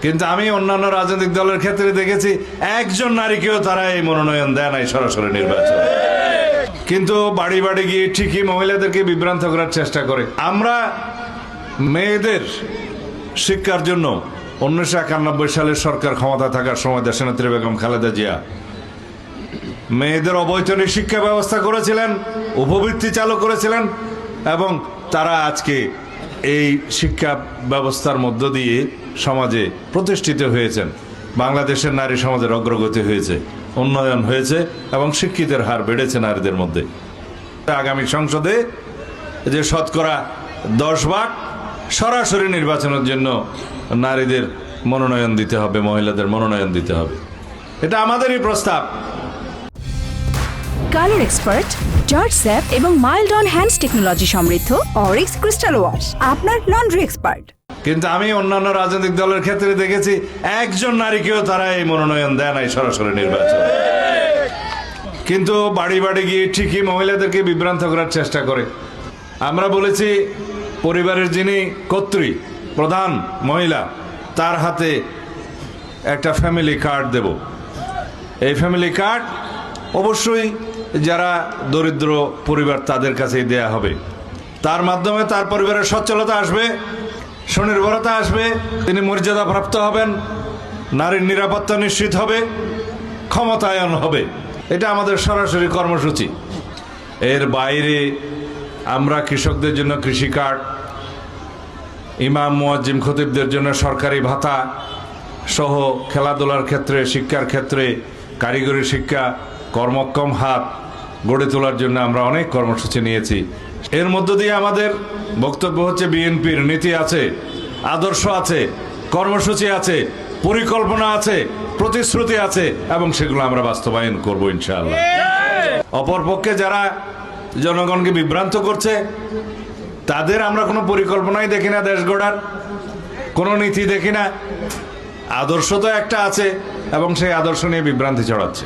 কিন্তু আমি অন্যান্য রাজনৈতিক দলের ক্ষেত্রে দেখেছি একজন নারীকেও তারা এই মনোনয়ন দেয় নাই সরাসরি নির্বাচন, কিন্তু বাড়ি বাড়ি গিয়ে ঠিকই মহিলাদেরকে বিভ্রান্ত করার চেষ্টা করে। আমরা মেয়েদের শিক্ষার জন্য 1991 সালে সরকার ক্ষমতা থাকার সময় দেশনেত্রী বেগম খালেদা জিয়া মেয়েদের অবৈতনিক শিক্ষা ব্যবস্থা করেছিলেন, উপবৃত্তি চালু করেছিলেন, এবং তারা আজকে এই শিক্ষা ব্যবস্থার মধ্য দিয়ে সমাজে প্রতিষ্ঠিত হয়েছেন। বাংলাদেশের নারী সমাজের অগ্রগতি হয়েছে, উন্নয়ন হয়েছে এবং শিক্ষিতের হার বেড়েছে নারীদের মধ্যে। আগামী সংসদে যে শতকরা 10 ভাগ সরাসরি নির্বাচনের জন্য নারীদের মনোনয়ন দিতে হবে, মহিলাদের মনোনয়ন দিতে হবে, এটা আমাদেরই প্রস্তাব। কালার এক্সপার্ট, জর্জ স্যাপ এবং মাইল্ড অন হ্যান্ডস টেকনোলজি সমৃদ্ধ অরিক্স ক্রিস্টাল ওয়াশ আপনার লন্ড্রি এক্সপার্ট। কিন্তু আমি অন্যান্য রাজনৈতিক দলের ক্ষেত্রে দেখেছি একজন নারীকেও তারা এই মনোনয়ন দেয় নাই সরাসরি নির্বাচন, কিন্তু বাড়ি বাড়ি গিয়ে ঠিকই মহিলাদেরকে বিভ্রান্ত করার চেষ্টা করে। আমরা বলেছি পরিবারের যিনি কর্ত্রী, প্রধান মহিলা, তার হাতে একটা ফ্যামিলি কার্ড দেব। এই ফ্যামিলি কার্ড অবশ্যই যারা দরিদ্র পরিবার তাদের কাছেই দেয়া হবে। তার মাধ্যমে তার পরিবারের সচ্ছলতা আসবে, স্বনির্ভরতা আসবে, তিনি মর্যাদাপ্রাপ্ত হবেন, নারীর নিরাপত্তা নিশ্চিত হবে, ক্ষমতায়ন হবে। এটা আমাদের সরাসরি কর্মসূচি। এর বাইরে আমরা কৃষকদের জন্য কৃষি কার্ড, ইমাম মুয়াজ্জিম খতিবদের জন্য সরকারি ভাতা সহ খেলাধুলার ক্ষেত্রে, শিক্ষার ক্ষেত্রে, কারিগরি শিক্ষা, কর্মক্ষম হাত গড়ে তোলার জন্য আমরা অনেক কর্মসূচি নিয়েছি। এর মধ্য দিয়ে আমাদের বক্তব্য হচ্ছে বিএনপির নীতি আছে, আদর্শ আছে, কর্মসূচি আছে, পরিকল্পনা আছে, প্রতিশ্রুতি আছে, এবং সেগুলো আমরা বাস্তবায়ন করব ইনশাআল্লাহ। অপরপক্ষে যারা জনগণকে বিভ্রান্ত করছে তাদের আমরা কোনো পরিকল্পনাই দেখি না, দেশ গড়ার কোনো নীতি দেখি না। আদর্শ তো একটা আছে এবং সেই আদর্শ নিয়ে বিভ্রান্তি ছড়াচ্ছে।